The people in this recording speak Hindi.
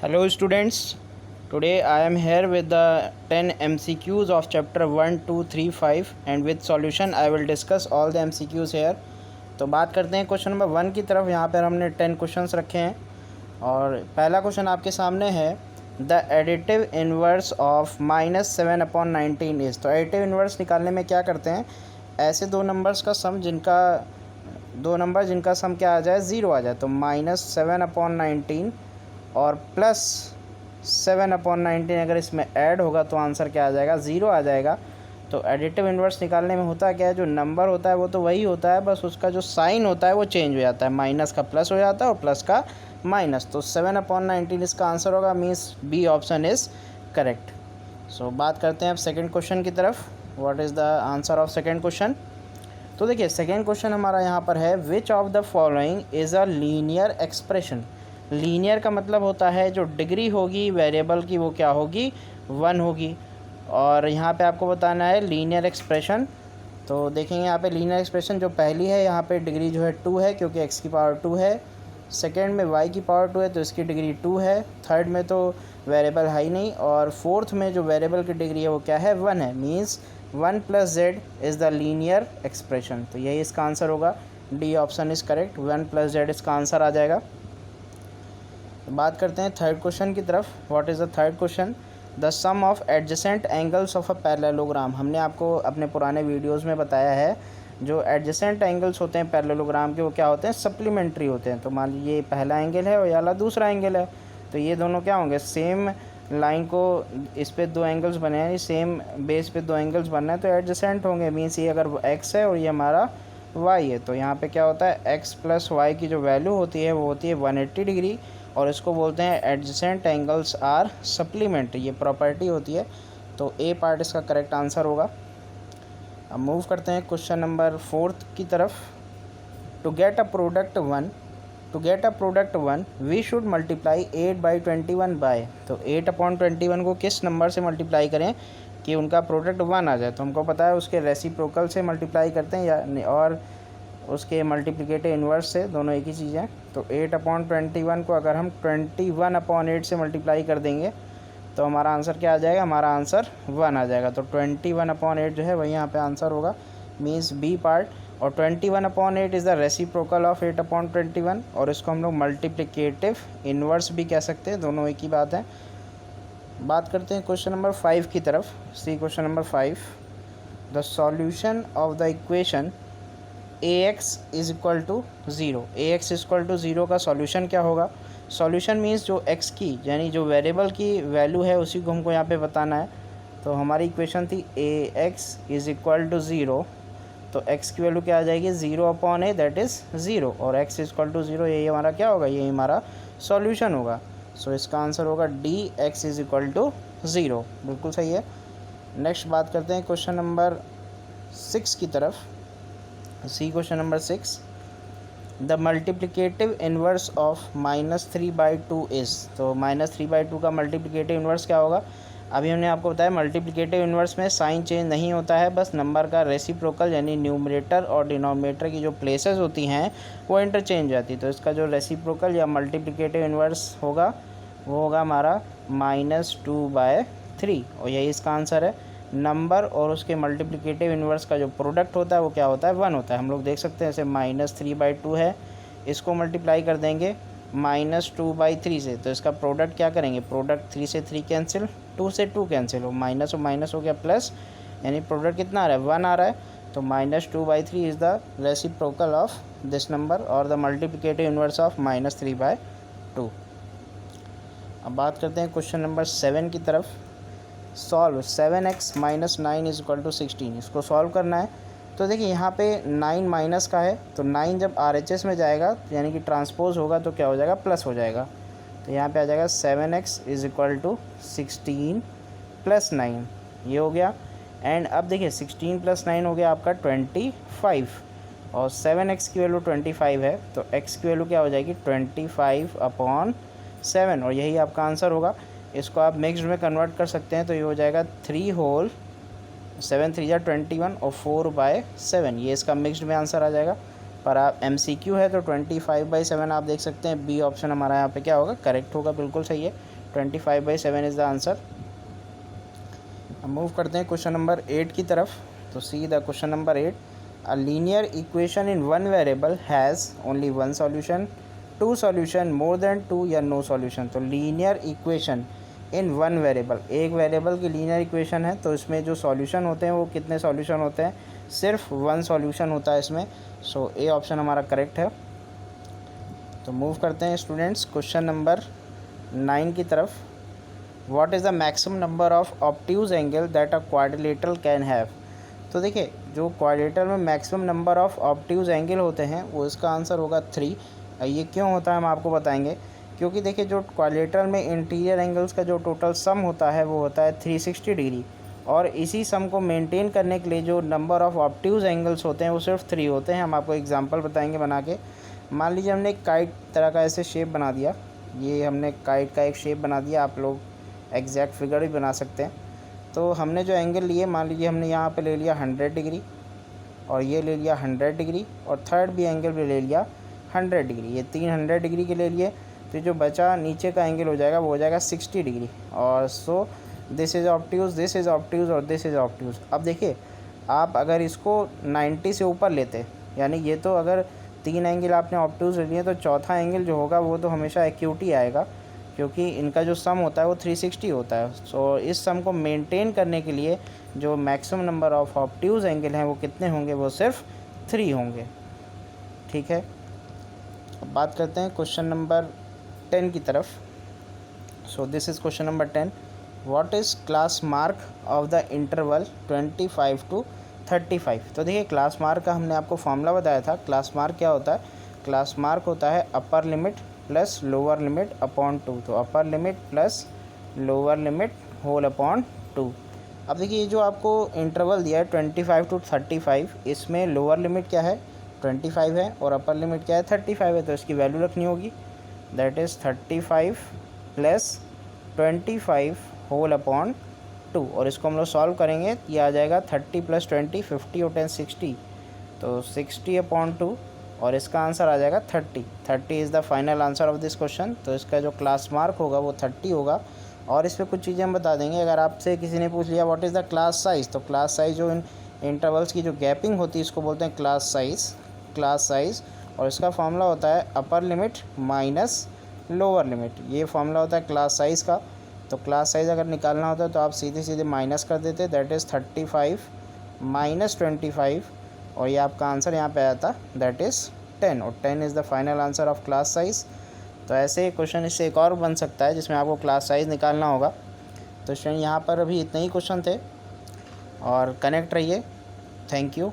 Hello students, today I am here with the 10 MCQs of chapter 1, 2, 3, 5 and with solution I will discuss all the MCQs here। तो बात करते हैं क्वेश्चन नंबर 1 की तरफ। यहाँ पर हमने 10 क्वेश्चंस रखे हैं और पहला क्वेश्चन आपके सामने है the additive inverse of -7/19 is. तो एडिटिव इन्वर्स निकालने में क्या करते हैं, ऐसे दो नंबर जिनका सम क्या आ जाए, ज़ीरो आ जाए। तो -7/19 और +7/19 अगर इसमें ऐड होगा तो आंसर क्या आ जाएगा, ज़ीरो आ जाएगा। तो एडिटिव इन्वर्स निकालने में होता क्या है, जो नंबर होता है वो तो वही होता है, बस उसका जो साइन होता है वो चेंज हो जाता है, माइनस का प्लस हो जाता है और प्लस का माइनस। तो 7/19 इसका आंसर होगा, means b option is correct. So बात करते हैं अब सेकेंड क्वेश्चन की तरफ। What is the answer of second question. तो देखिए सेकेंड क्वेश्चन हमारा यहाँ पर है which of the following is a linear expression. Linear का मतलब होता है जो डिग्री होगी वेरिएबल की वो क्या होगी, 1 होगी। और यहाँ पे आपको बताना है लीनियर एक्सप्रेशन। तो देखेंगे यहाँ पे लीनियर एक्सप्रेशन जो पहली है, यहाँ पे डिग्री जो है 2 है क्योंकि x की पावर 2 है। सेकेंड में y की पावर 2 है तो इसकी डिग्री 2 है। थर्ड में तो वेरिएबल है ही नहीं। और फोर्थ में जो वेरिएबल की डिग्री है वो क्या है, 1 है। Means 1 + z is the linear expression. तो यही इसका आंसर होगा, D option is correct, 1 + z इसका आंसर आ जाएगा। तो बात करते हैं थर्ड क्वेश्चन की तरफ। What is the third question. The sum of adjacent angles of a parallelogram. हमने आपको अपने पुराने वीडियोस में बताया है जो एडजेसेंट एंगल्स होते हैं पैरेललोग्राम के वो क्या होते हैं, सप्लीमेंट्री होते हैं। तो मान लीजिए ये पहला एंगल है और ये वाला दूसरा एंगल है, तो ये दोनों क्या होंगे, सेम लाइन को इस पे दो एंगल्स बने हैं, सेम बेस पे दो एंगल्स बनना है तो एडजेसेंट होंगे। मीन्स ये अगर x है और ये हमारा y है तो यहाँ पे क्या होता है, x + y की जो वैल्यू होती है वो होती है 180 डिग्री और इसको बोलते हैं एडजेसेंट एंगल्स आर सप्लीमेंट्री, ये प्रॉपर्टी होती है। तो ए पार्ट इसका करेक्ट आंसर होगा। अब मूव करते हैं क्वेश्चन नंबर 4 की तरफ। To get a product 1 we should multiply 8/21 by. तो 8/21 को किस नंबर से मल्टीप्लाई करें कि उनका प्रोडक्ट 1 आ जाए। तो हमको पता है उसके रेसिप्रोकल से मल्टीप्लाई करते हैं या और उसके मल्टीप्लिकेटिव इन्वर्स से, दोनों एक ही चीज़ है। तो 8/21 को अगर हम 21/8 से मल्टीप्लाई कर देंगे तो हमारा आंसर क्या आ जाएगा, हमारा आंसर 1 आ जाएगा। तो 21/8 जो है वही यहाँ पे आंसर होगा, मीन्स बी पार्ट। और 21/8 इज़ द रेसिप्रोकल ऑफ 8/21 और इसको हम लोग मल्टीप्लिकेटिव इन्वर्स भी कह सकते हैं, दोनों एक ही बात है। बात करते हैं क्वेश्चन नंबर 5 की तरफ। See question number 5, the solution of the equation ax is equal to 0। ax equal to 0 का सॉल्यूशन क्या होगा। सॉल्यूशन मीन्स जो x की यानी जो वेरिएबल की वैल्यू है उसी को हमको यहाँ पे बताना है। तो हमारी इक्वेशन थी ax इज़ इक्वल टू 0, तो x की वैल्यू क्या आ जाएगी, 0/a दैट इज़ 0 और x इक्वल टू 0, यही हमारा क्या होगा, यही हमारा सॉल्यूशन होगा। सो इसका आंसर होगा D, x is equal to 0, बिल्कुल सही है। नेक्स्ट बात करते हैं क्वेश्चन नंबर 6 की तरफ। See question number 6, the multiplicative inverse of -3/2 is. तो -3/2 का मल्टीप्लिकेटिव इन्वर्स क्या होगा। अभी हमने आपको बताया मल्टीप्लिकेटिव इन्वर्स में साइन चेंज नहीं होता है, बस नंबर का रेसिप्रोकल यानी न्यूमरेटर और डिनोमिनेटर की जो प्लेसेस होती हैं वो इंटरचेंज जाती है। तो इसका जो रेसिप्रोकल या मल्टीप्लिकेटिव इन्वर्स होगा वो होगा हमारा -2/3 और यही इसका आंसर है। नंबर और उसके मल्टीप्लिकेटिव इन्वर्स का जो प्रोडक्ट होता है वो क्या होता है, 1 होता है। हम लोग देख सकते हैं जैसे -3/2 है, इसको मल्टीप्लाई कर देंगे -2/3 से, तो इसका प्रोडक्ट क्या करेंगे, प्रोडक्ट 3 से 3 कैंसिल, 2 से 2 कैंसिल हो, माइनस और माइनस हो गया प्लस, यानी प्रोडक्ट कितना आ रहा है, 1 आ रहा है। तो -2/3 is the reciprocal of this number और द मल्टीप्लिकेटिव इन्वर्स ऑफ -3/2। अब बात करते हैं क्वेश्चन नंबर 7 की तरफ। Solve 7x - 9 is equal to 16। इसको सॉल्व करना है। तो देखिए यहाँ पे 9 माइनस का है, तो 9 जब RHS में जाएगा यानी कि ट्रांसपोज होगा तो क्या हो जाएगा, प्लस हो जाएगा। तो यहाँ पे आ जाएगा 7x इज़ इक्वल टू 16 + 9, ये हो गया। एंड अब देखिए 16 + 9 हो गया आपका 25 और 7x की वैल्यू 25 है, तो x की वैल्यू क्या हो जाएगी, 25/7 और यही आपका आंसर होगा। इसको आप मिक्स्ड में कन्वर्ट कर सकते हैं तो ये हो जाएगा 3 होल 7 3 जा 21 और 4/7, ये इसका मिक्स्ड में आंसर आ जाएगा। पर आप MCQ है तो 25/7 आप देख सकते हैं, बी ऑप्शन हमारा यहाँ पे क्या होगा, करेक्ट होगा, बिल्कुल सही है, 25/7 इज़ द आंसर। अब मूव करते हैं क्वेश्चन नंबर 8 की तरफ। तो see the question number 8, a linear equation in one variable has only one solution, two solution, more than two या नो सॉल्यूशन। तो linear equation in one variable, एक वेरिएबल की लीनियर इक्वेशन है तो इसमें जो सॉल्यूशन होते हैं वो कितने सॉल्यूशन होते हैं, सिर्फ वन सॉल्यूशन होता है इसमें। सो ए ऑप्शन हमारा करेक्ट है। तो मूव करते हैं स्टूडेंट्स क्वेश्चन नंबर 9 की तरफ। What is the maximum number of obtuse angle that a quadrilateral can have. तो देखिए जो क्वाड्रिलेटरल में maximum number of obtuse angle होते हैं वो इसका आंसर होगा 3। ये क्यों होता है हम आपको बताएंगे, क्योंकि देखिए जो क्वाड्रिलेटरल में इंटीरियर एंगल्स का जो टोटल सम होता है वो होता है 360 डिग्री, और इसी सम को मेंटेन करने के लिए जो नंबर ऑफ ऑब्ट्यूज एंगल्स होते हैं वो सिर्फ 3 होते हैं। हम आपको एग्जांपल बताएंगे बना के। मान लीजिए हमने एक काइट तरह का ऐसे शेप बना दिया, ये हमने काइट का एक शेप बना दिया, आप लोग एग्जैक्ट फिगर भी बना सकते हैं। तो हमने जो एंगल लिए, मान लीजिए हमने यहाँ पे ले लिया 100 डिग्री, और ये ले लिया 100 डिग्री, और थर्ड भी एंगल भी ले लिया 100 डिग्री, ये 300 डिग्री के ले लिए। तो जो बचा नीचे का एंगल हो जाएगा वो हो जाएगा 60 डिग्री। और so this is obtuse, this is obtuse और दिस इज़ ऑब्ट्यूज। अब देखिए आप अगर इसको 90 से ऊपर लेते, यानी ये तो अगर 3 एंगल आपने ऑब्ट्यूज ले लिए तो चौथा एंगल जो होगा वो तो हमेशा एक्यूट ही आएगा, क्योंकि इनका जो सम होता है वो 360 होता है। सो इस सम को मेंटेन करने के लिए जो maximum number of obtuse angle हैं वो कितने होंगे, वो सिर्फ 3 होंगे। ठीक है, अब बात करते हैं क्वेश्चन नंबर 10 की तरफ। So this is question number 10, what is class mark of the interval 25 to 35। तो देखिए क्लास मार्क का हमने आपको फॉर्मूला बताया था। क्लास मार्क क्या होता है, क्लास मार्क होता है upper limit plus lower limit upon 2। तो upper limit plus lower limit whole upon 2। अब देखिए ये जो आपको इंटरवल दिया है 25 to 35, इसमें लोअर लिमिट क्या है 25 है और अपर लिमिट क्या है 35 है, तो इसकी वैल्यू रखनी होगी, that is 35 plus 25 whole upon 2। और इसको हम लोग सॉल्व करेंगे, ये आ जाएगा 30 + 20 50 और 10 60, तो 60 अपॉन 2, और इसका आंसर आ जाएगा 30। 30 is the final answer of this question. तो इसका जो क्लास मार्क होगा वो 30 होगा। और इस पर कुछ चीज़ें हम बता देंगे। अगर आपसे किसी ने पूछ लिया what is the class size, तो क्लास साइज़ जो इन इंटरवल्स की जो गैपिंग होती है इसको बोलते हैं क्लास साइज़, क्लास साइज़। और इसका फार्मूला होता है upper limit minus lower limit, ये फार्मूला होता है क्लास साइज़ का। तो क्लास साइज़ अगर निकालना होता है तो आप सीधे सीधे माइनस कर देते, दैट इज़ 35 माइनस 25, और ये आपका आंसर यहाँ पे आया था दैट इज़ 10, और 10 is the final answer of class size. तो ऐसे क्वेश्चन इससे एक और बन सकता है जिसमें आपको क्लास साइज़ निकालना होगा। तो स्टूडेंट यहाँ पर अभी इतने ही क्वेश्चन थे, और कनेक्ट रहिए। Thank you.